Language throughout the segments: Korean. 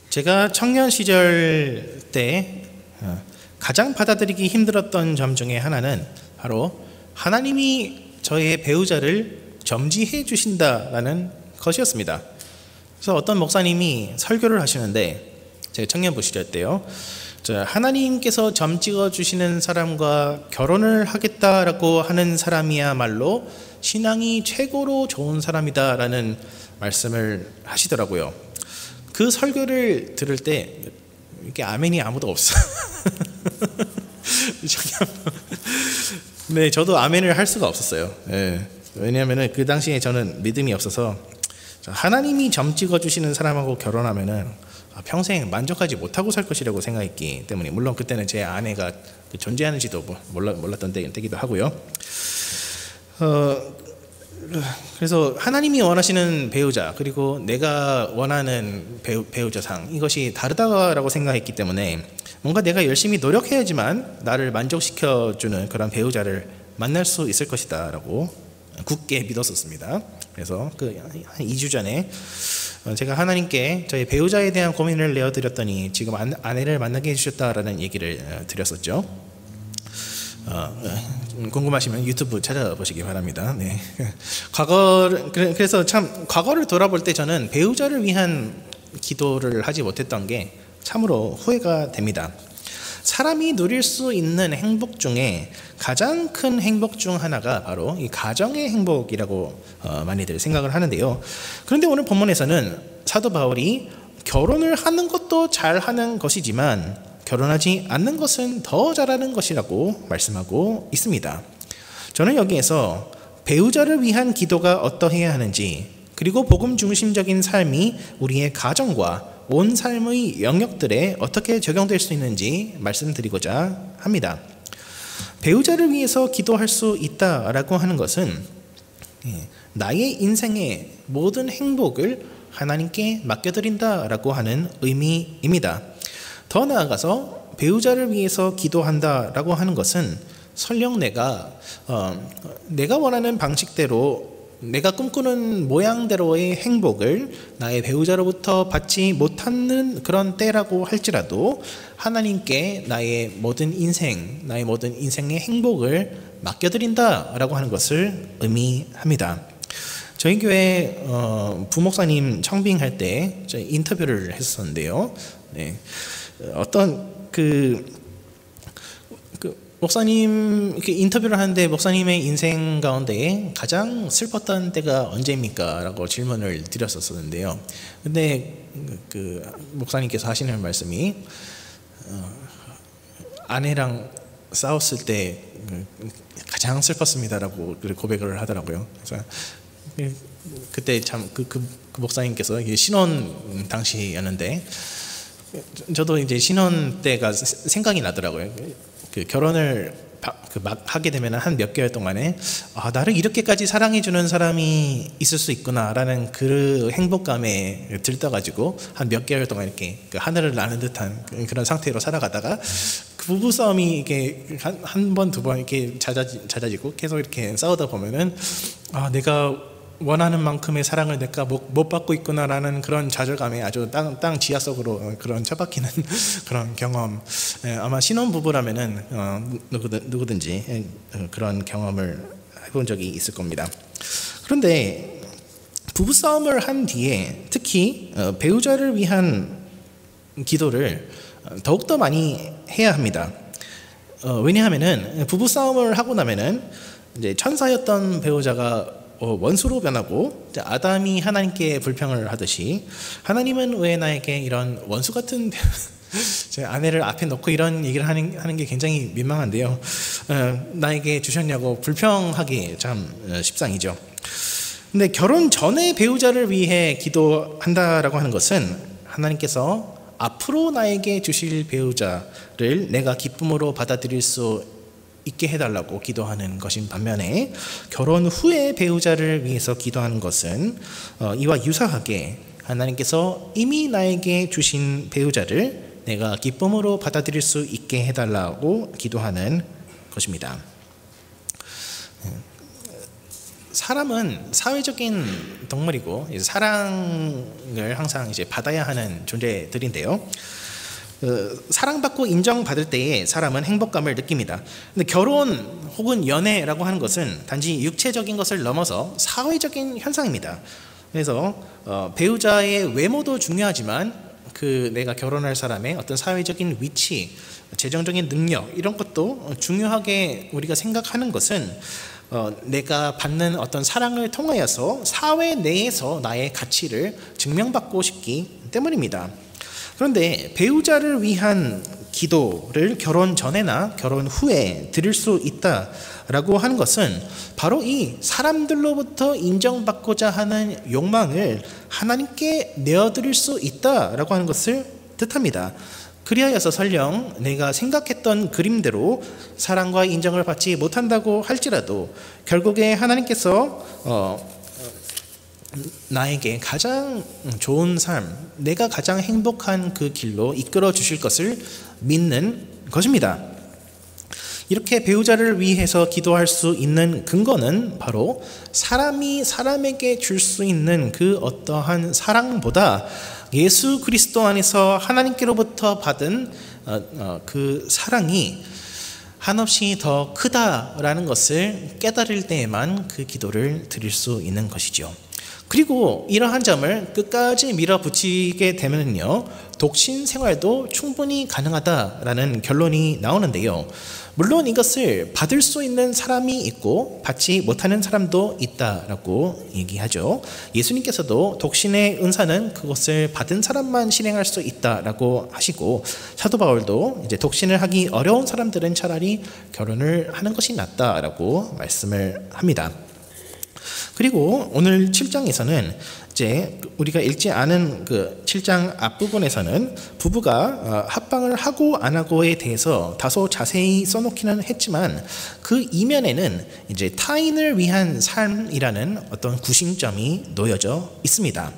제가 청년 시절 때 가장 받아들이기 힘들었던 점 중에 하나는 바로 하나님이 저의 배우자를 점지해 주신다라는 것이었습니다. 그래서 어떤 목사님이 설교를 하시는데, 제 청년부 시절 때요, 하나님께서 점 찍어 주시는 사람과 결혼을 하겠다라고 하는 사람이야말로 신앙이 최고로 좋은 사람이다라는 말씀을 하시더라고요. 그 설교를 들을 때 이렇게 아멘이 아무도 없어. 네, 저도 아멘을 할 수가 없었어요. 네, 왜냐하면 그 당시에 저는 믿음이 없어서 하나님이 점 찍어 주시는 사람하고 결혼하면은 평생 만족하지 못하고 살 것이라고 생각했기 때문에, 물론 그때는 제 아내가 존재하는지도 몰랐던 때기도 하고요. 그래서 하나님이 원하시는 배우자, 그리고 내가 원하는 배우자상, 이것이 다르다고 생각했기 때문에 뭔가 내가 열심히 노력해야지만 나를 만족시켜주는 그런 배우자를 만날 수 있을 것이다 라고 굳게 믿었었습니다. 그래서 한 2주 전에 제가 하나님께 저희 배우자에 대한 고민을 내어드렸더니 지금 아내를 만나게 해주셨다라는 얘기를 드렸었죠. 궁금하시면 유튜브 찾아보시기 바랍니다. 네. 그래서 참 과거를 돌아볼 때 저는 배우자를 위한 기도를 하지 못했던 게 참으로 후회가 됩니다. 사람이 누릴 수 있는 행복 중에 가장 큰 행복 중 하나가 바로 이 가정의 행복이라고 많이들 생각을 하는데요. 그런데 오늘 본문에서는 사도 바울이 결혼을 하는 것도 잘하는 것이지만 결혼하지 않는 것은 더 잘하는 것이라고 말씀하고 있습니다. 저는 여기에서 배우자를 위한 기도가 어떠해야 하는지, 그리고 복음 중심적인 삶이 우리의 가정과 온 삶의 영역들에 어떻게 적용될 수 있는지 말씀드리고자 합니다. 배우자를 위해서 기도할 수 있다라고 하는 것은 나의 인생의 모든 행복을 하나님께 맡겨드린다라고 하는 의미입니다. 더 나아가서 배우자를 위해서 기도한다라고 하는 것은 설령 내가 원하는 방식대로, 내가 꿈꾸는 모양대로의 행복을 나의 배우자로부터 받지 못하는 그런 때라고 할지라도 하나님께 나의 모든 인생의 행복을 맡겨드린다라고 하는 것을 의미합니다. 저희 교회 부목사님 청빙할 때 저희 인터뷰를 했었는데요. 네. 어떤 목사님 이렇게 인터뷰를 하는데, 목사님의 인생 가운데 가장 슬펐던 때가 언제입니까? 라고 질문을 드렸었는데요. 근데 그 목사님께서 하시는 말씀이 아내랑 싸웠을 때 가장 슬펐습니다라고 고백을 하더라고요. 그래서 그때 참 그 목사님께서 신혼 당시였는데, 저도 이제 신혼 때가 생각이 나더라고요. 그 결혼을 막 하게 되면 한 몇 개월 동안에 나를 이렇게까지 사랑해주는 사람이 있을 수 있구나라는 그 행복감에 들떠가지고 한 몇 개월 동안 이렇게 그 하늘을 나는 듯한 그런 상태로 살아가다가 그 부부 싸움이 이게 한 번, 두 번 이렇게 잦아지고 계속 이렇게 싸우다 보면은 내가 원하는 만큼의 사랑을 내가 못 받고 있구나라는 그런 좌절감에 아주 땅 지하 속으로 그런 처박히는 그런 경험, 아마 신혼부부라면은 누구든지 그런 경험을 해본 적이 있을 겁니다. 그런데 부부싸움을 한 뒤에 특히 배우자를 위한 기도를 더욱더 많이 해야 합니다. 왜냐하면은 부부싸움을 하고 나면은 이제 천사였던 배우자가 원수로 변하고, 아담이 하나님께 불평을 하듯이 하나님은 왜 나에게 이런 원수 같은 제 아내를 앞에 놓고 이런 얘기를 하는 게 굉장히 민망한데요. 나에게 주셨냐고 불평하기 참 십상이죠. 근데 결혼 전에 배우자를 위해 기도한다라고 하는 것은 하나님께서 앞으로 나에게 주실 배우자를 내가 기쁨으로 받아들일 수 있게 해달라고 기도하는 것인 반면에, 결혼 후에 배우자를 위해서 기도하는 것은 이와 유사하게 하나님께서 이미 나에게 주신 배우자를 내가 기쁨으로 받아들일 수 있게 해달라고 기도하는 것입니다. 사람은 사회적인 동물이고 사랑을 항상 이제 받아야 하는 존재들인데요. 사랑받고 인정받을 때에 사람은 행복감을 느낍니다. 근데 결혼 혹은 연애라고 하는 것은 단지 육체적인 것을 넘어서 사회적인 현상입니다. 그래서 배우자의 외모도 중요하지만 내가 결혼할 사람의 어떤 사회적인 위치, 재정적인 능력 이런 것도 중요하게 우리가 생각하는 것은 내가 받는 어떤 사랑을 통하여서 사회 내에서 나의 가치를 증명받고 싶기 때문입니다. 그런데 배우자를 위한 기도를 결혼 전에나 결혼 후에 드릴 수 있다라고 하는 것은 바로 이 사람들로부터 인정받고자 하는 욕망을 하나님께 내어드릴 수 있다라고 하는 것을 뜻합니다. 그리하여서 설령 내가 생각했던 그림대로 사랑과 인정을 받지 못한다고 할지라도 결국에 하나님께서 나에게 가장 좋은 삶, 내가 가장 행복한 그 길로 이끌어 주실 것을 믿는 것입니다. 이렇게 배우자를 위해서 기도할 수 있는 근거는 바로 사람이 사람에게 줄 수 있는 그 어떠한 사랑보다 예수 그리스도 안에서 하나님께로부터 받은 그 사랑이 한없이 더 크다라는 것을 깨달을 때에만 그 기도를 드릴 수 있는 것이죠. 그리고 이러한 점을 끝까지 밀어붙이게 되면요, 독신 생활도 충분히 가능하다라는 결론이 나오는데요. 물론 이것을 받을 수 있는 사람이 있고 받지 못하는 사람도 있다라고 얘기하죠. 예수님께서도 독신의 은사는 그것을 받은 사람만 실행할 수 있다라고 하시고, 사도 바울도 이제 독신을 하기 어려운 사람들은 차라리 결혼을 하는 것이 낫다라고 말씀을 합니다. 그리고 오늘 7장에서는 이제 우리가 읽지 않은 그 7장 앞부분에서는 부부가 합방을 하고 안 하고에 대해서 다소 자세히 써놓기는 했지만 그 이면에는 이제 타인을 위한 삶이라는 어떤 구심점이 놓여져 있습니다.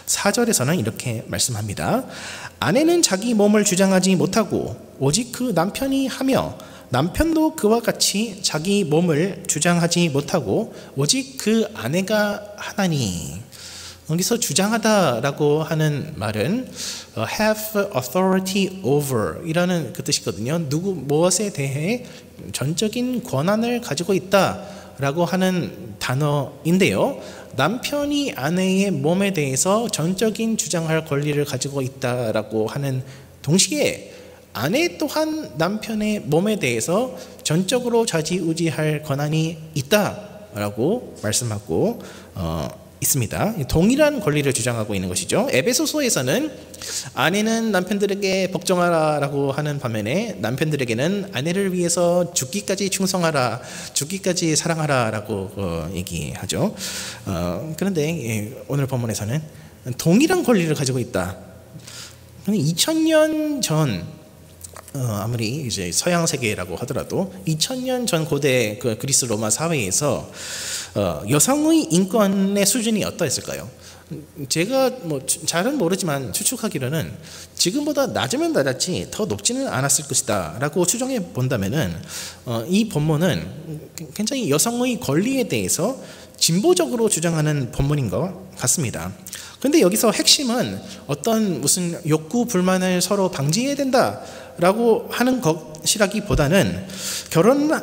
4절에서는 이렇게 말씀합니다. 아내는 자기 몸을 주장하지 못하고 오직 그 남편이 하며 남편도 그와 같이 자기 몸을 주장하지 못하고 오직 그 아내가 하나니. 여기서 주장하다라고 하는 말은 have authority over 이라는 그 뜻이거든요. 무엇에 대해 전적인 권한을 가지고 있다라고 하는 단어인데요. 남편이 아내의 몸에 대해서 전적인 주장할 권리를 가지고 있다라고 하는 동시에 아내 또한 남편의 몸에 대해서 전적으로 좌지우지할 권한이 있다라고 말씀하고 있습니다. 동일한 권리를 주장하고 있는 것이죠. 에베소서에서는 아내는 남편들에게 복종하라라고 하는 반면에 남편들에게는 아내를 위해서 죽기까지 충성하라, 죽기까지 사랑하라라고 얘기하죠. 그런데 오늘 본문에서는 동일한 권리를 가지고 있다. 2000년 전 아무리 이제 서양 세계라고 하더라도 2000년 전 고대 그 그리스 로마 사회에서 여성의 인권의 수준이 어떠했을까요? 제가 잘은 모르지만 추측하기로는 지금보다 낮으면 낮았지 더 높지는 않았을 것이다 라고 추정해 본다면은 이 본문은 굉장히 여성의 권리에 대해서 진보적으로 주장하는 본문인 것 같습니다. 그런데 여기서 핵심은 어떤 무슨 욕구 불만을 서로 방지해야 된다라고 하는 것이라기보다는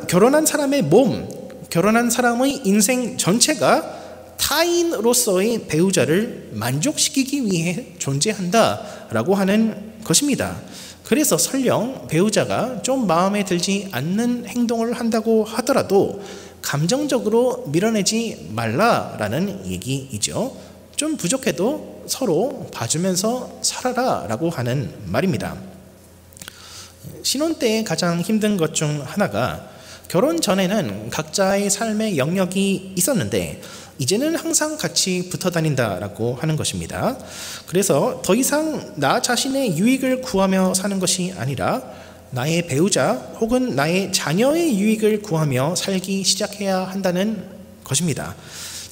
결혼한 사람의 몸, 결혼한 사람의 인생 전체가 타인으로서의 배우자를 만족시키기 위해 존재한다라고 하는 것입니다. 그래서 설령 배우자가 좀 마음에 들지 않는 행동을 한다고 하더라도 감정적으로 밀어내지 말라라는 얘기이죠. 좀 부족해도 서로 봐주면서 살아라라고 하는 말입니다. 신혼 때의 가장 힘든 것 중 하나가 결혼 전에는 각자의 삶의 영역이 있었는데 이제는 항상 같이 붙어 다닌다라고 하는 것입니다. 그래서 더 이상 나 자신의 유익을 구하며 사는 것이 아니라 나의 배우자 혹은 나의 자녀의 유익을 구하며 살기 시작해야 한다는 것입니다.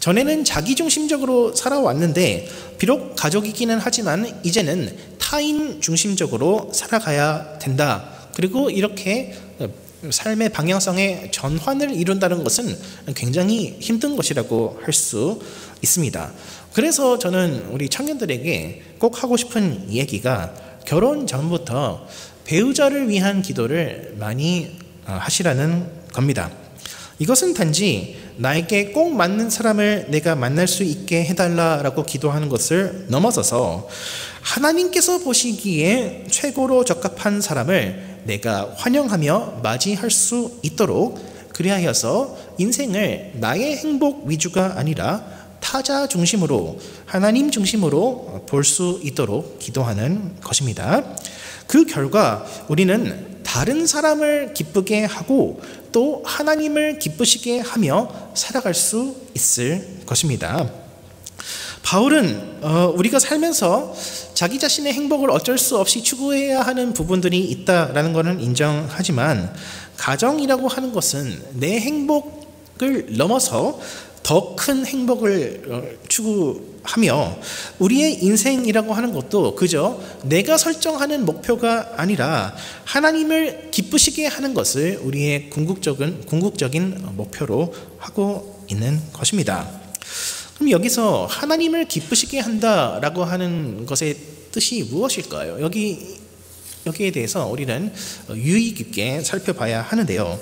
전에는 자기중심적으로 살아왔는데 비록 가족이기는 하지만 이제는 타인 중심적으로 살아가야 된다. 그리고 이렇게 삶의 방향성의 전환을 이룬다는 것은 굉장히 힘든 것이라고 할 수 있습니다. 그래서 저는 우리 청년들에게 꼭 하고 싶은 얘기가 결혼 전부터 배우자를 위한 기도를 많이 하시라는 겁니다. 이것은 단지 나에게 꼭 맞는 사람을 내가 만날 수 있게 해달라라고 기도하는 것을 넘어서서 하나님께서 보시기에 최고로 적합한 사람을 내가 환영하며 맞이할 수 있도록, 그리하여서 인생을 나의 행복 위주가 아니라 타자 중심으로, 하나님 중심으로 볼 수 있도록 기도하는 것입니다. 그 결과 우리는 다른 사람을 기쁘게 하고 또 하나님을 기쁘시게 하며 살아갈 수 있을 것입니다. 바울은 우리가 살면서 자기 자신의 행복을 어쩔 수 없이 추구해야 하는 부분들이 있다라는 것은 인정하지만, 가정이라고 하는 것은 내 행복을 넘어서 더 큰 행복을 추구하며, 우리의 인생이라고 하는 것도 그저 내가 설정하는 목표가 아니라 하나님을 기쁘시게 하는 것을 우리의 궁극적인 목표로 하고 있는 것입니다. 그럼 여기서 하나님을 기쁘시게 한다라고 하는 것의 뜻이 무엇일까요? 여기에 대해서 우리는 유의 깊게 살펴봐야 하는데요.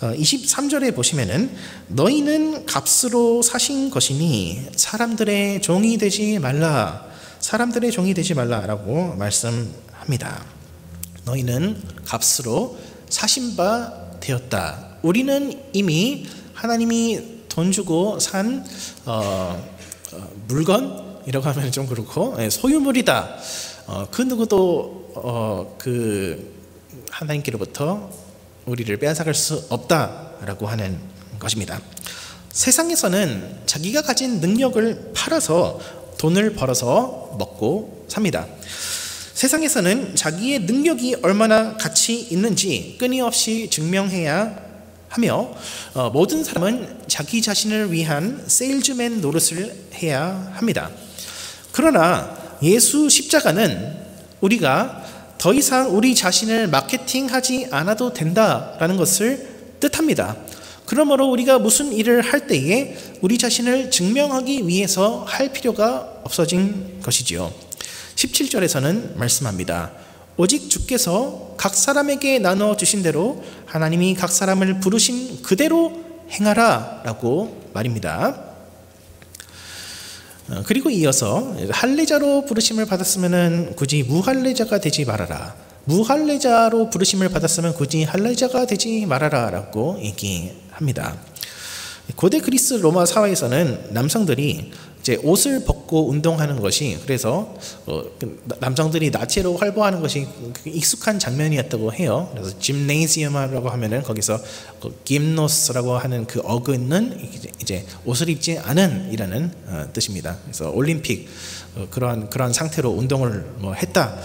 23절에 보시면은 너희는 값으로 사신 것이니 사람들의 종이 되지 말라라고 말씀합니다. 너희는 값으로 사신 바 되었다. 우리는 이미 하나님이 돈 주고 산 물건이라고 하면 좀 그렇고 소유물이다. 그 누구도 그 하나님께로부터 우리를 빼앗아갈 수 없다라고 하는 것입니다. 세상에서는 자기가 가진 능력을 팔아서 돈을 벌어서 먹고 삽니다. 세상에서는 자기의 능력이 얼마나 가치 있는지 끊임없이 증명해야 하며, 모든 사람은 자기 자신을 위한 세일즈맨 노릇을 해야 합니다. 그러나 예수 십자가는 우리가 더 이상 우리 자신을 마케팅하지 않아도 된다라는 것을 뜻합니다. 그러므로 우리가 무슨 일을 할 때에 우리 자신을 증명하기 위해서 할 필요가 없어진 것이지요. 17절에서는 말씀합니다. 오직 주께서 각 사람에게 나눠 주신 대로 하나님이 각 사람을 부르신 그대로 행하라 라고 말입니다. 그리고 이어서 할례자로 부르심을 받았으면 굳이 무할례자가 되지 말아라, 무할례자로 부르심을 받았으면 굳이 할례자가 되지 말아라 라고 얘기합니다. 고대 그리스 로마 사회에서는 남성들이 이제 옷을 벗고 운동하는 것이, 그래서 남성들이 나체로 활보하는 것이 익숙한 장면이었다고 해요. 그래서 짐네이지엄이라고 하면은 거기서 김노스라고 하는 그 어근은 이제 옷을 입지 않은 이라는 뜻입니다. 그래서 올림픽 그런 상태로 운동을 했다.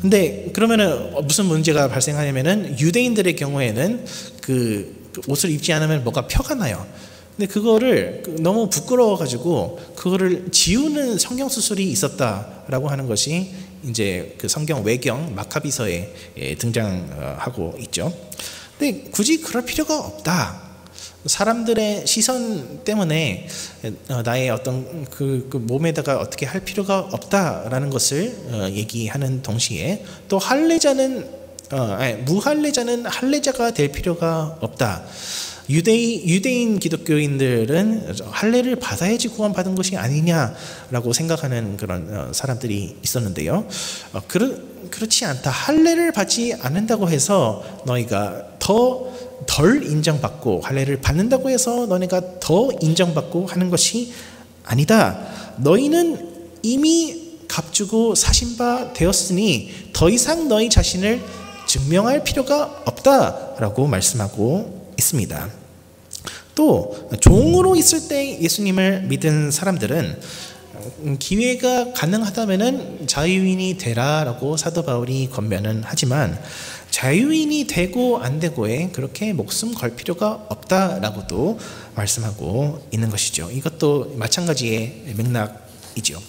근데 그러면은 무슨 문제가 발생하냐면은 유대인들의 경우에는 그 옷을 입지 않으면 뭐가 표가 나요. 근데 그거를 너무 부끄러워가지고 그거를 지우는 성경 수술이 있었다라고 하는 것이 이제 그 성경 외경 마카비서에 등장하고 있죠. 근데 굳이 그럴 필요가 없다. 사람들의 시선 때문에 나의 어떤 그 몸에다가 어떻게 할 필요가 없다라는 것을 얘기하는 동시에, 또 무할례자는 할례자가 될 필요가 없다. 유대인 기독교인들은 할례를 받아야지 구원받은 것이 아니냐라고 생각하는 그런 사람들이 있었는데요. 그렇지 않다. 할례를 받지 않는다고 해서 너희가 덜 인정받고, 할례를 받는다고 해서 너네가 더 인정받고 하는 것이 아니다. 너희는 이미 값주고 사신 바 되었으니 더 이상 너희 자신을 증명할 필요가 없다라고 말씀하고 있습니다. 또 종으로 있을 때 예수님을 믿은 사람들은 기회가 가능하다면은 자유인이 되라라고 사도 바울이 권면은 하지만, 자유인이 되고 안 되고에 그렇게 목숨 걸 필요가 없다라고도 말씀하고 있는 것이죠. 이것도 마찬가지의 맥락이죠.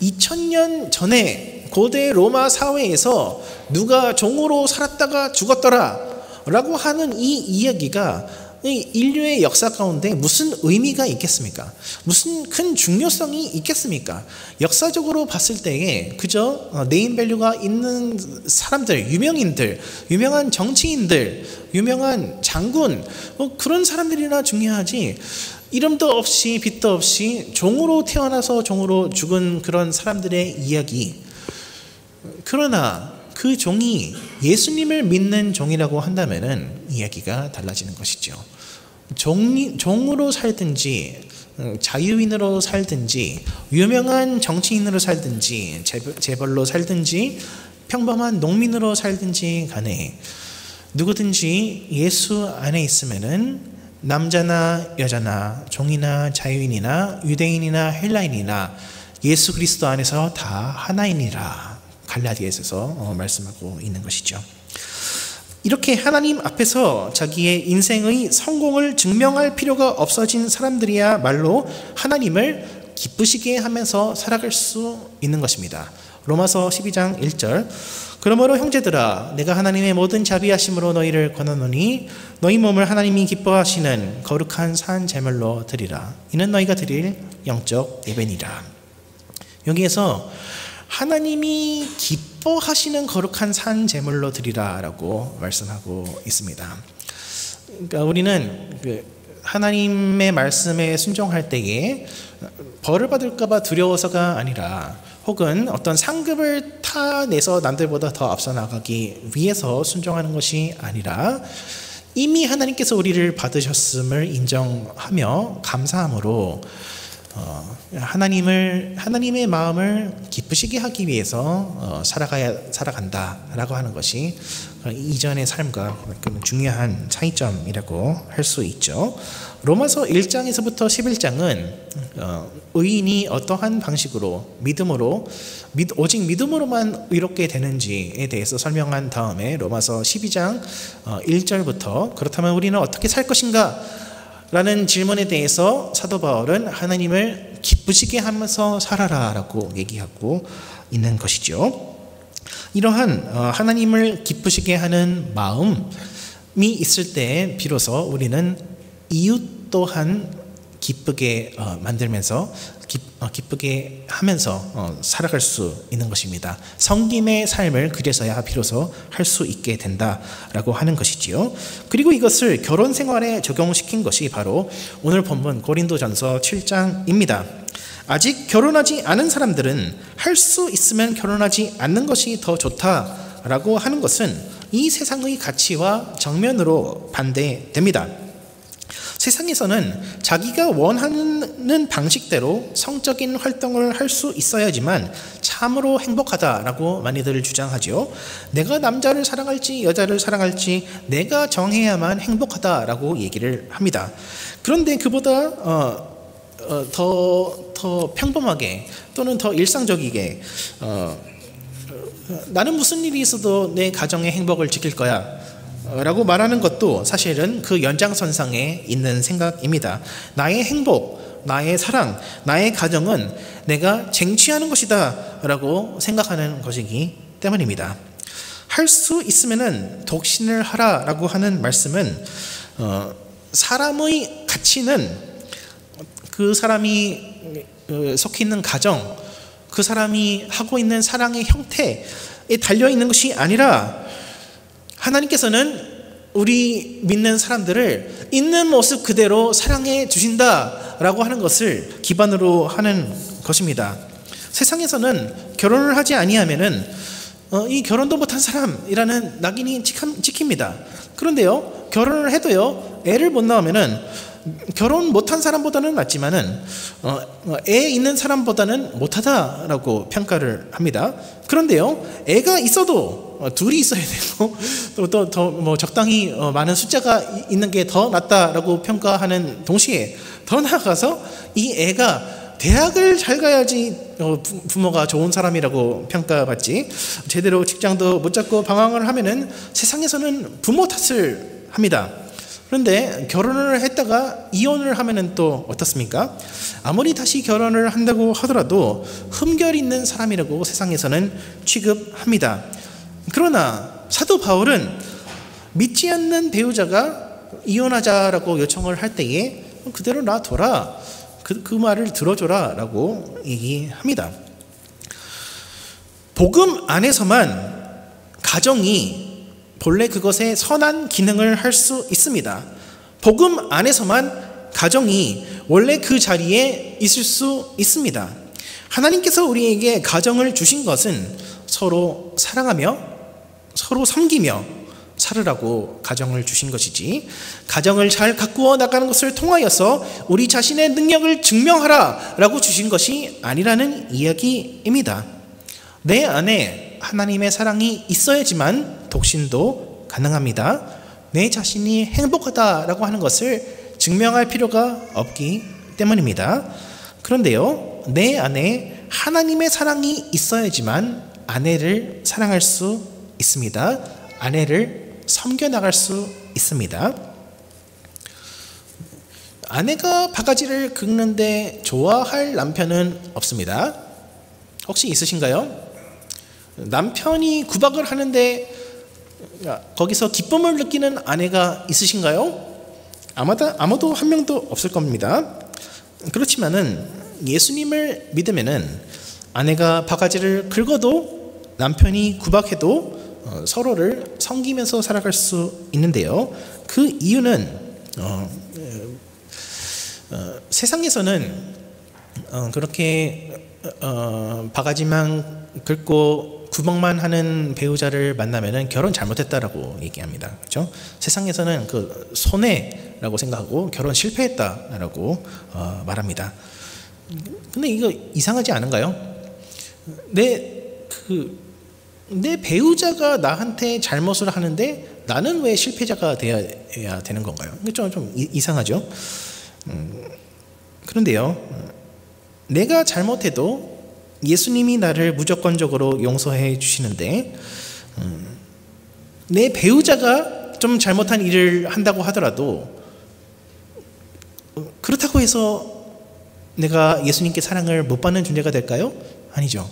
2000년 전에 고대 로마 사회에서 누가 종으로 살았다가 죽었더라 라고 하는 이 이야기가 인류의 역사 가운데 무슨 의미가 있겠습니까? 무슨 큰 중요성이 있겠습니까? 역사적으로 봤을 때에 그저 네임밸류가 있는 사람들, 유명인들, 유명한 정치인들, 유명한 장군, 그런 사람들이나 중요하지, 이름도 없이 빛도 없이 종으로 태어나서 종으로 죽은 그런 사람들의 이야기. 그러나 그 종이 예수님을 믿는 종이라고 한다면은 이야기가 달라지는 것이죠. 종으로 살든지 자유인으로 살든지 유명한 정치인으로 살든지 재벌로 살든지 평범한 농민으로 살든지 간에 누구든지 예수 안에 있으면은 남자나 여자나 종이나 자유인이나 유대인이나 헬라인이나 예수 그리스도 안에서 다 하나이니라. 갈라디아서에서 말씀하고 있는 것이죠. 이렇게 하나님 앞에서 자기의 인생의 성공을 증명할 필요가 없어진 사람들이야말로 하나님을 기쁘시게 하면서 살아갈 수 있는 것입니다. 로마서 12장 1절 그러므로 형제들아 내가 하나님의 모든 자비하심으로 너희를 권하노니 너희 몸을 하나님이 기뻐하시는 거룩한 산 제물로 드리라. 이는 너희가 드릴 영적 예배니라. 여기에서 하나님이 기뻐하시는 거룩한 산 제물로 드리라라고 말씀하고 있습니다. 그러니까 우리는 하나님의 말씀에 순종할 때에 벌을 받을까봐 두려워서가 아니라 혹은 어떤 상급을 타내서 남들보다 더 앞서 나가기 위해서 순종하는 것이 아니라 이미 하나님께서 우리를 받으셨음을 인정하며 감사함으로 하나님의 마음을 기쁘시게 하기 위해서 살아간다라고 하는 것이 이전의 삶과 중요한 차이점이라고 할 수 있죠. 로마서 1장에서부터 11장은 의인이 어떠한 방식으로 믿음으로 오직 믿음으로만 의롭게 되는지에 대해서 설명한 다음에 로마서 12장 1절부터 그렇다면 우리는 어떻게 살 것인가? 라는 질문에 대해서 사도 바울은 하나님을 기쁘시게 하면서 살아라 라고 얘기하고 있는 것이죠. 이러한 하나님을 기쁘시게 하는 마음이 있을 때 비로소 우리는 이웃 또한 기쁘게 만들면서 기쁘게 하면서 살아갈 수 있는 것입니다. 섬김의 삶을 그래서야 비로소 할 수 있게 된다라고 하는 것이지요. 그리고 이것을 결혼 생활에 적용시킨 것이 바로 오늘 본문 고린도전서 7장입니다. 아직 결혼하지 않은 사람들은 할 수 있으면 결혼하지 않는 것이 더 좋다라고 하는 것은 이 세상의 가치와 정면으로 반대됩니다. 세상에서는 자기가 원하는 방식대로 성적인 활동을 할 수 있어야지만 참으로 행복하다라고 많이들 주장하죠. 내가 남자를 사랑할지 여자를 사랑할지 내가 정해야만 행복하다라고 얘기를 합니다. 그런데 그보다 더 평범하게 또는 더 일상적이게 나는 무슨 일이 있어도 내 가정의 행복을 지킬 거야 라고 말하는 것도 사실은 그 연장선상에 있는 생각입니다. 나의 행복, 나의 사랑, 나의 가정은 내가 쟁취하는 것이다 라고 생각하는 것이기 때문입니다. 할 수 있으면은 독신을 하라 라고 하는 말씀은 사람의 가치는 그 사람이 속해 있는 가정, 그 사람이 하고 있는 사랑의 형태에 달려있는 것이 아니라 하나님께서는 우리 믿는 사람들을 있는 모습 그대로 사랑해 주신다라고 하는 것을 기반으로 하는 것입니다. 세상에서는 결혼을 하지 아니하면은 이 결혼도 못한 사람이라는 낙인이 찍힙니다. 그런데요, 결혼을 해도요, 애를 못 낳으면은 결혼 못한 사람보다는 낫지만은 애 있는 사람보다는 못하다라고 평가를 합니다. 그런데요, 애가 있어도 둘이 있어야 되고 또 적당히 많은 숫자가 있는 게 더 낫다라고 평가하는 동시에 더 나아가서 이 애가 대학을 잘 가야지 부모가 좋은 사람이라고 평가받지, 제대로 직장도 못 잡고 방황을 하면은 세상에서는 부모 탓을 합니다. 그런데 결혼을 했다가 이혼을 하면은 또 어떻습니까? 아무리 다시 결혼을 한다고 하더라도 흠결 있는 사람이라고 세상에서는 취급합니다. 그러나 사도 바울은 믿지 않는 배우자가 이혼하자라고 요청을 할 때에 그대로 놔둬라, 그 말을 들어줘라 라고 얘기합니다. 복음 안에서만 가정이 본래 그것의 선한 기능을 할 수 있습니다. 복음 안에서만 가정이 원래 그 자리에 있을 수 있습니다. 하나님께서 우리에게 가정을 주신 것은 서로 사랑하며 서로 섬기며 살으라고 가정을 주신 것이지, 가정을 잘 가꾸어 나가는 것을 통하여서 우리 자신의 능력을 증명하라 라고 주신 것이 아니라는 이야기입니다. 내 안에 하나님의 사랑이 있어야지만 독신도 가능합니다. 내 자신이 행복하다라고 하는 것을 증명할 필요가 없기 때문입니다. 그런데요, 내 안에 하나님의 사랑이 있어야지만 아내를 사랑할 수 있습니다. 아내를 섬겨나갈 수 있습니다. 아내가 바가지를 긁는데 좋아할 남편은 없습니다. 혹시 있으신가요? 남편이 구박을 하는데 거기서 기쁨을 느끼는 아내가 있으신가요? 아마도 한 명도 없을 겁니다. 그렇지만은 예수님을 믿으면은 아내가 바가지를 긁어도 남편이 구박해도 서로를 섬기면서 살아갈 수 있는데요. 그 이유는 세상에서는 그렇게 바가지만 긁고 구박만 하는 배우자를 만나면은 결혼 잘못했다라고 얘기합니다. 그렇죠? 세상에서는 그 손해라고 생각하고 결혼 실패했다라고 말합니다. 근데 이거 이상하지 않은가요? 내 배우자가 나한테 잘못을 하는데 나는 왜 실패자가 되어야 되는 건가요? 좀 이상하죠? 그런데요, 내가 잘못해도 예수님이 나를 무조건적으로 용서해 주시는데, 내 배우자가 좀 잘못한 일을 한다고 하더라도 그렇다고 해서 내가 예수님께 사랑을 못 받는 존재가 될까요? 아니죠.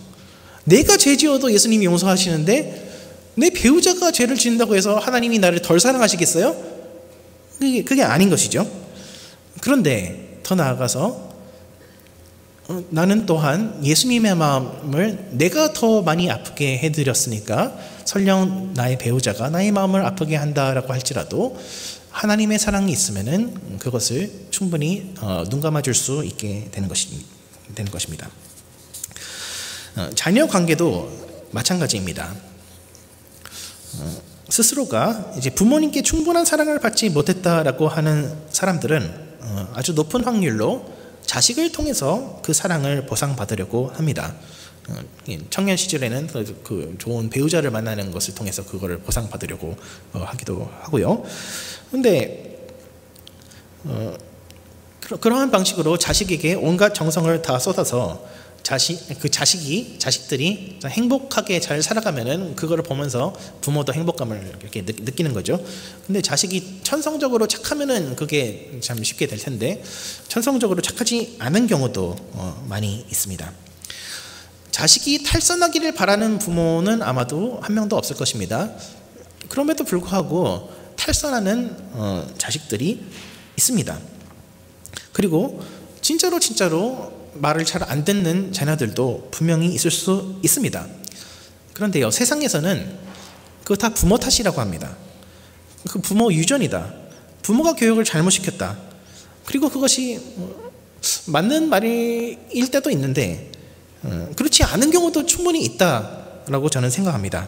내가 죄 지어도 예수님이 용서하시는데 내 배우자가 죄를 짓는다고 해서 하나님이 나를 덜 사랑하시겠어요? 그게 아닌 것이죠. 그런데 더 나아가서 나는 또한 예수님의 마음을 내가 더 많이 아프게 해드렸으니까 설령 나의 배우자가 나의 마음을 아프게 한다라고 할지라도 하나님의 사랑이 있으면은 그것을 충분히 눈 감아줄 수 있게 되는 것입니다. 자녀 관계도 마찬가지입니다. 스스로가 이제 부모님께 충분한 사랑을 받지 못했다라고 하는 사람들은 아주 높은 확률로 자식을 통해서 그 사랑을 보상받으려고 합니다. 청년 시절에는 그 좋은 배우자를 만나는 것을 통해서 그거를 보상받으려고 하기도 하고요. 그런데 그러한 방식으로 자식에게 온갖 정성을 다 쏟아서 자식들이 행복하게 잘 살아가면은 그거를 보면서 부모도 행복감을 이렇게 느끼는 거죠. 근데 자식이 천성적으로 착하면은 그게 참 쉽게 될 텐데 천성적으로 착하지 않은 경우도 많이 있습니다. 자식이 탈선하기를 바라는 부모는 아마도 한 명도 없을 것입니다. 그럼에도 불구하고 탈선하는 자식들이 있습니다. 그리고 진짜로 말을 잘 안 듣는 자녀들도 분명히 있을 수 있습니다. 그런데요, 세상에서는 그거 다 부모 탓이라고 합니다. 그 부모 유전이다. 부모가 교육을 잘못시켰다. 그리고 그것이 맞는 말일 때도 있는데 그렇지 않은 경우도 충분히 있다라고 저는 생각합니다.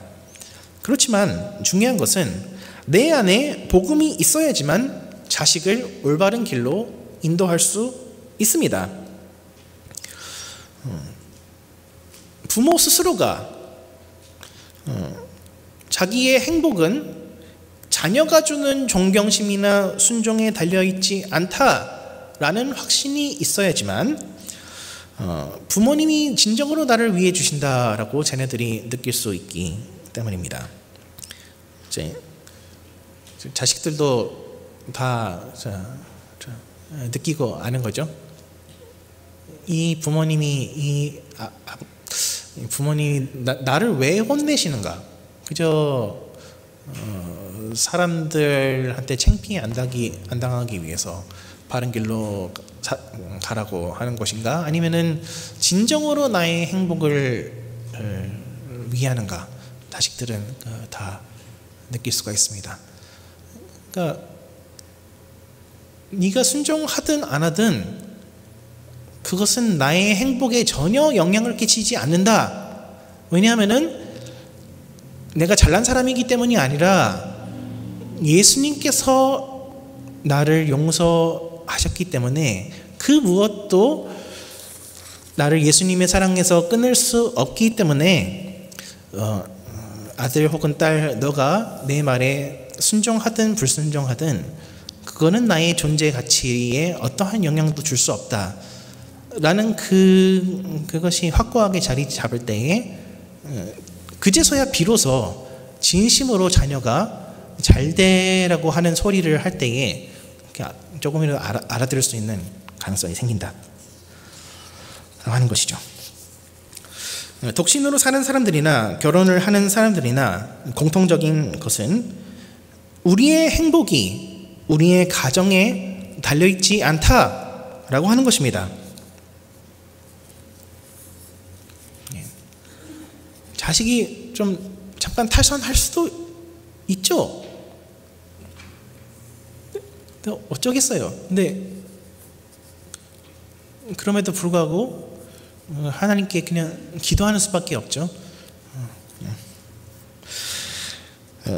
그렇지만 중요한 것은 내 안에 복음이 있어야지만 자식을 올바른 길로 인도할 수 있습니다. 부모 스스로가 자기의 행복은 자녀가 주는 존경심이나 순종에 달려있지 않다라는 확신이 있어야지만 부모님이 진정으로 나를 위해 주신다라고 자녀들이 느낄 수 있기 때문입니다. 자식들도 다 느끼고 아는 거죠. 이 부모님이 부모님이 나를 왜 혼내시는가? 그저 사람들한테 창피해 안 당하기 위해서 바른 길로 가라고 하는 것인가? 아니면은 진정으로 나의 행복을 위하는가? 자식들은 다 느낄 수가 있습니다. 그러니까 네가 순종하든 안 하든 그것은 나의 행복에 전혀 영향을 끼치지 않는다. 왜냐하면은 내가 잘난 사람이기 때문이 아니라 예수님께서 나를 용서하셨기 때문에 그 무엇도 나를 예수님의 사랑에서 끊을 수 없기 때문에 아들 혹은 딸 너가 내 말에 순종하든 불순종하든 그거는 나의 존재 가치에 어떠한 영향도 줄 수 없다 라는 그것이 확고하게 자리 잡을 때에 그제서야 비로소 진심으로 자녀가 잘 되라고 하는 소리를 할 때에 조금이라도 알아들을 수 있는 가능성이 생긴다 하는 것이죠. 독신으로 사는 사람들이나 결혼을 하는 사람들이나 공통적인 것은 우리의 행복이 우리의 가정에 달려있지 않다라고 하는 것입니다. 자식이 좀 잠깐 탈선할 수도 있죠. 어쩌겠어요. 근데 그럼에도 불구하고 하나님께 그냥 기도하는 수밖에 없죠.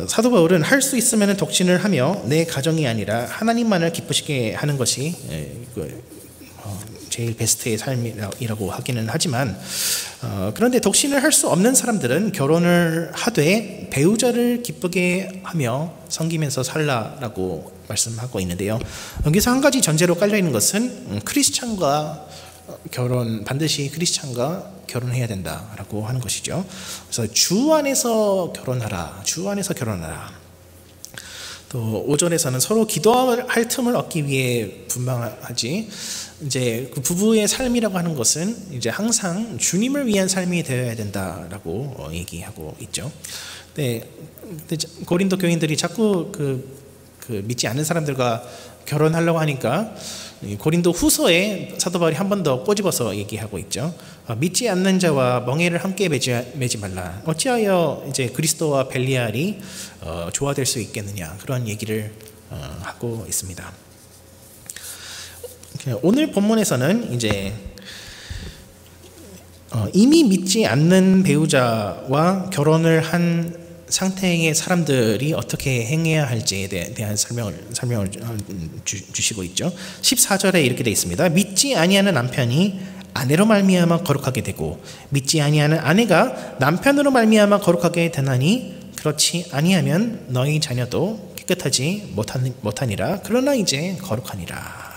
사도 바울은 할 수 있으면 독신을 하며 내 가정이 아니라 하나님만을 기쁘시게 하는 것이 제일 베스트의 삶이라고 하기는 하지만 그런데 독신을 할 수 없는 사람들은 결혼을 하되 배우자를 기쁘게 하며 섬기면서 살라라고 말씀하고 있는데요. 여기서 한 가지 전제로 깔려 있는 것은 크리스찬과 반드시 크리스찬과 결혼해야 된다라고 하는 것이죠. 그래서 주 안에서 결혼하라. 주 안에서 결혼하라. 또 5절에서는 서로 기도할 틈을 얻기 위해 분방하지. 이제 그 부부의 삶이라고 하는 것은 이제 항상 주님을 위한 삶이 되어야 된다라고 얘기하고 있죠. 근데 고린도 교인들이 자꾸 그 믿지 않는 사람들과 결혼하려고 하니까 고린도 후서에 사도 바울이 한 번 더 꼬집어서 얘기하고 있죠. 믿지 않는 자와 멍에를 함께 매지 말라. 어찌하여 이제 그리스도와 벨리알이 조화될 수 있겠느냐, 그런 얘기를 하고 있습니다. 오늘 본문에서는 이제 이미 믿지 않는 배우자와 결혼을 한 상태의 사람들이 어떻게 행해야 할지에 대한 설명을 주시고 있죠. 14절에 이렇게 되어 있습니다. 믿지 아니하는 남편이 아내로 말미암아 거룩하게 되고 믿지 아니하는 아내가 남편으로 말미암아 거룩하게 되나니 그렇지 아니하면 너희 자녀도 깨끗하지 못하니라. 그러나 이제 거룩하니라.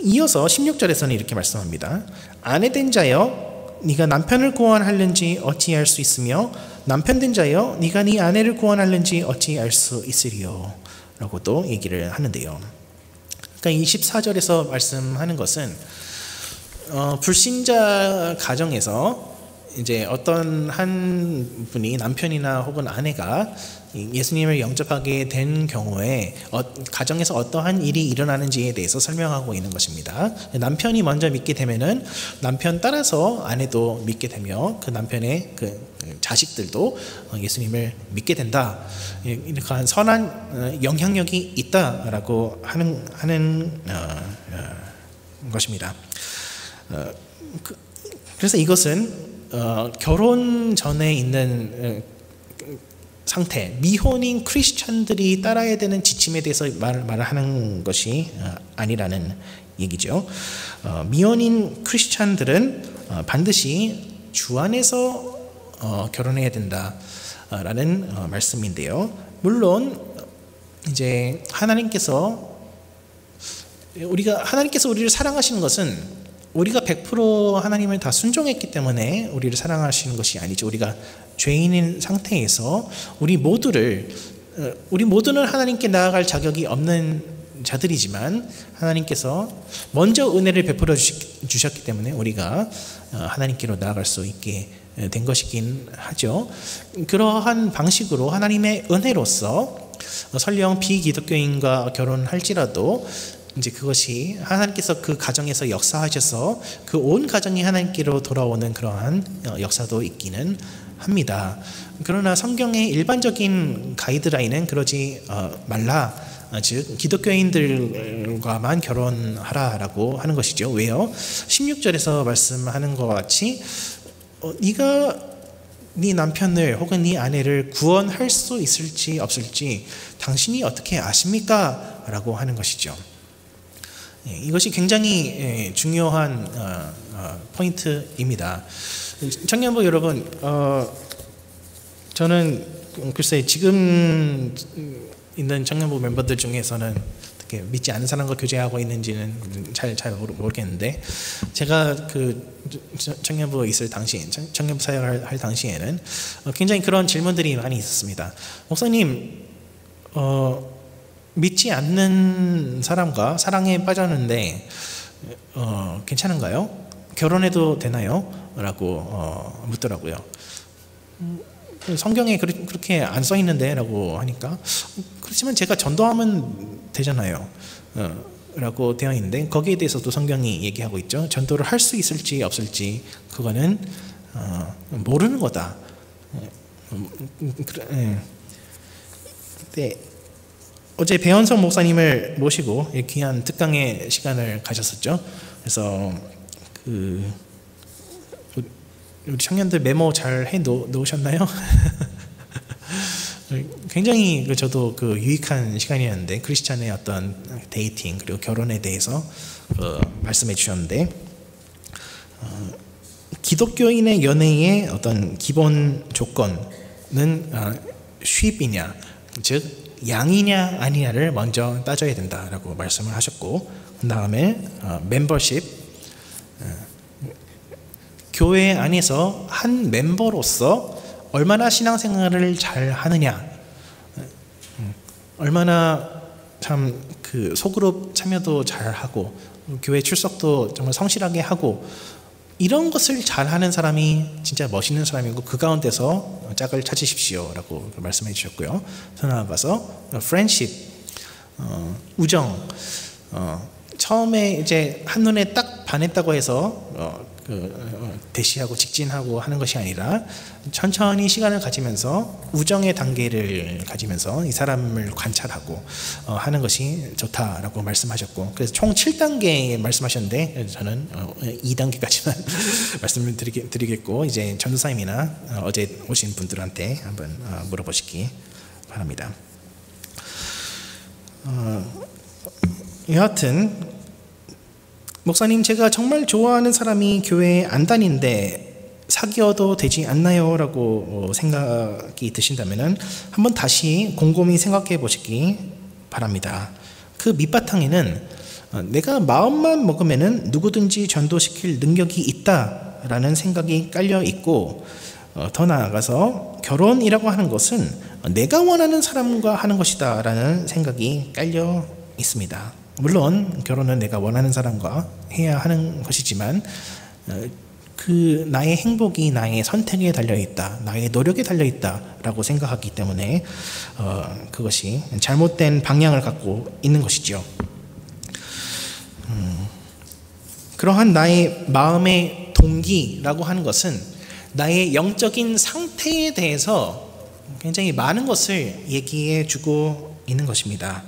이어서 16절에서는 이렇게 말씀합니다. 아내된 자여 네가 남편을 구원하려는지 어찌할 수 있으며 남편된 자여 네가 네 아내를 구원하려는지 어찌할 수 있으리요 라고 또 얘기를 하는데요. 그러니까 이 14절에서 말씀하는 것은 불신자 가정에서 이제 어떤 한 분이 남편이나 혹은 아내가 예수님을 영접하게 된 경우에 가정에서 어떠한 일이 일어나는지에 대해서 설명하고 있는 것입니다. 남편이 먼저 믿게 되면은 남편 따라서 아내도 믿게 되며 그 남편의 그 자식들도 예수님을 믿게 된다. 이러한 선한 영향력이 있다라고 하는 것입니다. 그래서 이것은 결혼 전에 있는 상태, 미혼인 크리스찬들이 따라야 되는 지침에 대해서 말하는 것이 아니라는 얘기죠. 미혼인 크리스찬들은 반드시 주 안에서 결혼해야 된다라는 말씀인데요. 물론 이제 하나님께서 우리를 사랑하시는 것은 우리가 100% 하나님을 다 순종했기 때문에 우리를 사랑하시는 것이 아니죠. 우리가 죄인인 상태에서 우리 모두는 하나님께 나아갈 자격이 없는 자들이지만 하나님께서 먼저 은혜를 베풀어 주셨기 때문에 우리가 하나님께로 나아갈 수 있게 된 것이긴 하죠. 그러한 방식으로 하나님의 은혜로서 설령 비기독교인과 결혼할지라도 이제 그것이 하나님께서 그 가정에서 역사하셔서 그 온 가정이 하나님께로 돌아오는 그러한 역사도 있기는 합니다. 그러나 성경의 일반적인 가이드라인은 그러지 말라, 즉 기독교인들과만 결혼하라라고 하는 것이죠. 왜요? 16절에서 말씀하는 것과 같이 네가 네 남편을 혹은 네 아내를 구원할 수 있을지 없을지 당신이 어떻게 아십니까? 라고 하는 것이죠. 이것이 굉장히 중요한 포인트입니다. 청년부 여러분, 저는 글쎄 지금 있는 청년부 멤버들 중에서는 어떻게 믿지 않는 사람과 교제하고 있는지는 잘 모르겠는데, 제가 그 청년부에 있을 당시, 청년부 사역을 할 당시에는 굉장히 그런 질문들이 많이 있었습니다. 목사님, 믿지 않는 사람과 사랑에 빠졌는데 괜찮은가요? 결혼해도 되나요? 라고 묻더라고요. 성경에 그렇게 안 써 있는데 라고 하니까, 그렇지만 제가 전도하면 되잖아요 라고 되어 있는데, 거기에 대해서도 성경이 얘기하고 있죠. 전도를 할 수 있을지 없을지 그거는 모르는 거다. 네. 어제 배현성 목사님을 모시고 귀한 특강의 시간을 가졌었죠. 그래서 우리 청년들 메모 잘 해 놓으셨나요? 굉장히 저도 유익한 시간이었는데, 크리스찬의 어떤 데이팅 그리고 결혼에 대해서 말씀해 주셨는데, 기독교인의 연애의 어떤 기본 조건은 쉽이냐, 즉 양이냐 아니냐를 먼저 따져야 된다라고 말씀을 하셨고, 그 다음에 멤버십, 교회 안에서 한 멤버로서 얼마나 신앙생활을 잘 하느냐, 얼마나 참 소그룹 참여도 잘 하고 교회 출석도 정말 성실하게 하고, 이런 것을 잘하는 사람이 진짜 멋있는 사람이고 그 가운데서 짝을 찾으십시오 라고 말씀해 주셨고요. 더 나아가서 프렌십, 우정, 처음에 이제 한눈에 딱 반했다고 해서 대시하고 직진하고 하는 것이 아니라 천천히 시간을 가지면서 우정의 단계를 가지면서 이 사람을 관찰하고 하는 것이 좋다라고 말씀하셨고, 그래서 총 7단계 말씀하셨는데 저는 2단계까지만 말씀을 드리겠고, 이제 전도사님이나 어제 오신 분들한테 한번 물어보시기 바랍니다. 여하튼 목사님, 제가 정말 좋아하는 사람이 교회에 안 다니는데 사귀어도 되지 않나요? 라고 생각이 드신다면 한번 다시 곰곰이 생각해 보시기 바랍니다. 그 밑바탕에는 내가 마음만 먹으면 누구든지 전도시킬 능력이 있다라는 생각이 깔려 있고, 더 나아가서 결혼이라고 하는 것은 내가 원하는 사람과 하는 것이다 라는 생각이 깔려 있습니다. 물론 결혼은 내가 원하는 사람과 해야 하는 것이지만, 나의 행복이 나의 선택에 달려있다, 나의 노력에 달려있다라고 생각하기 때문에 그것이 잘못된 방향을 갖고 있는 것이죠. 그러한 나의 마음의 동기라고 하는 것은 나의 영적인 상태에 대해서 굉장히 많은 것을 얘기해 주고 있는 것입니다.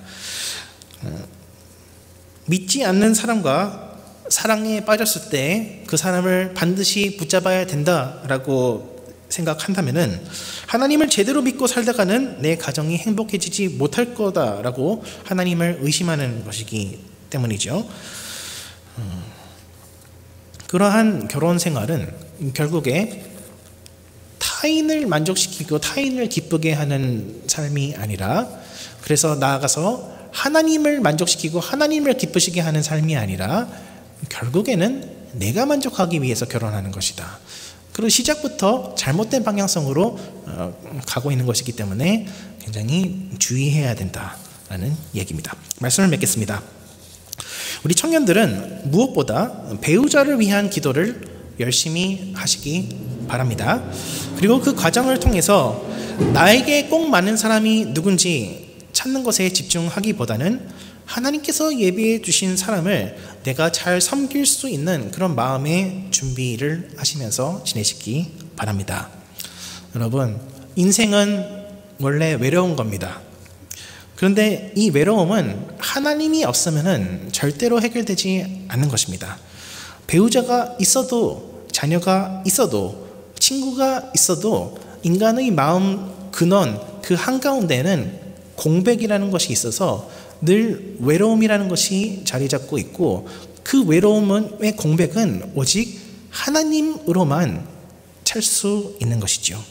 믿지 않는 사람과 사랑에 빠졌을 때 그 사람을 반드시 붙잡아야 된다라고 생각한다면은 하나님을 제대로 믿고 살다가는 내 가정이 행복해지지 못할 거다라고 하나님을 의심하는 것이기 때문이죠. 그러한 결혼 생활은 결국에 타인을 만족시키고 타인을 기쁘게 하는 삶이 아니라, 그래서 나아가서 하나님을 만족시키고 하나님을 기쁘시게 하는 삶이 아니라 결국에는 내가 만족하기 위해서 결혼하는 것이다. 그리고 시작부터 잘못된 방향성으로 가고 있는 것이기 때문에 굉장히 주의해야 된다라는 얘기입니다. 말씀을 맺겠습니다. 우리 청년들은 무엇보다 배우자를 위한 기도를 열심히 하시기 바랍니다. 그리고 그 과정을 통해서 나에게 꼭 맞는 사람이 누군지 찾는 것에 집중하기보다는 하나님께서 예비해 주신 사람을 내가 잘 섬길 수 있는 그런 마음의 준비를 하시면서 지내시기 바랍니다. 여러분, 인생은 원래 외로운 겁니다. 그런데 이 외로움은 하나님이 없으면 절대로 해결되지 않는 것입니다. 배우자가 있어도, 자녀가 있어도, 친구가 있어도 인간의 마음 근원 그 한가운데는 공백이라는 것이 있어서 늘 외로움이라는 것이 자리 잡고 있고, 그 외로움의 공백은 오직 하나님으로만 찰 수 있는 것이죠.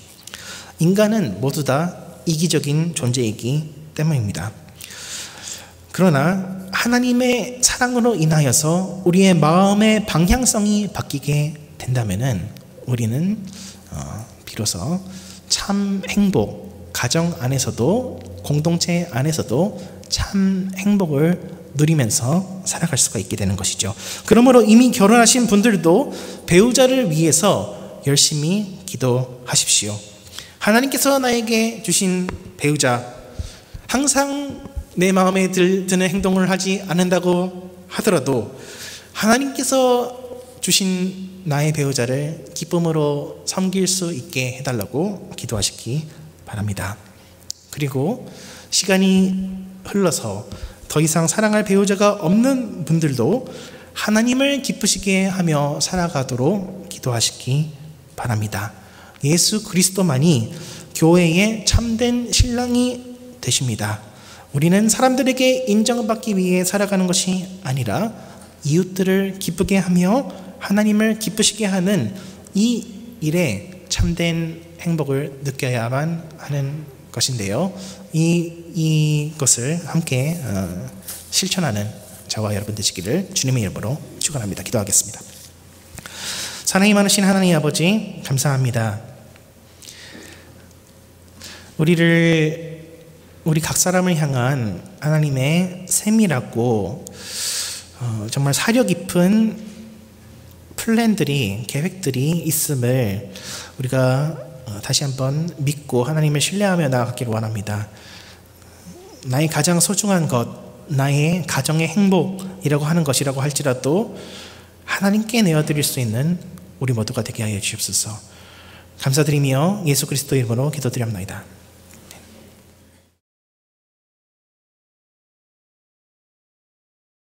인간은 모두 다 이기적인 존재이기 때문입니다. 그러나 하나님의 사랑으로 인하여서 우리의 마음의 방향성이 바뀌게 된다면 우리는 비로소 참 행복, 가정 안에서도 공동체 안에서도 참 행복을 누리면서 살아갈 수가 있게 되는 것이죠. 그러므로 이미 결혼하신 분들도 배우자를 위해서 열심히 기도하십시오. 하나님께서 나에게 주신 배우자, 항상 내 마음에 드는 행동을 하지 않는다고 하더라도 하나님께서 주신 나의 배우자를 기쁨으로 섬길 수 있게 해달라고 기도하시기 바랍니다. 그리고 시간이 흘러서 더 이상 사랑할 배우자가 없는 분들도 하나님을 기쁘시게 하며 살아가도록 기도하시기 바랍니다. 예수 그리스도만이 교회의 참된 신랑이 되십니다. 우리는 사람들에게 인정받기 위해 살아가는 것이 아니라 이웃들을 기쁘게 하며 하나님을 기쁘시게 하는 이 일에 참된 행복을 느껴야만 하는 것인데요. 이것을 함께 실천하는 저와 여러분 되시기를 주님의 이름으로 축원합니다. 기도하겠습니다. 사랑이 많으신 하나님 아버지, 감사합니다. 우리 각 사람을 향한 하나님의 세밀하고 정말 사려 깊은 플랜들이, 계획들이 있음을 우리가 다시 한번 믿고 하나님을 신뢰하며 나아가기를 원합니다. 나의 가장 소중한 것, 나의 가정의 행복이라고 하는 것이라고 할지라도 하나님께 내어드릴 수 있는 우리 모두가 되게 하여 주옵소서. 감사드리며 예수 그리스도의 이름으로 기도드립니다.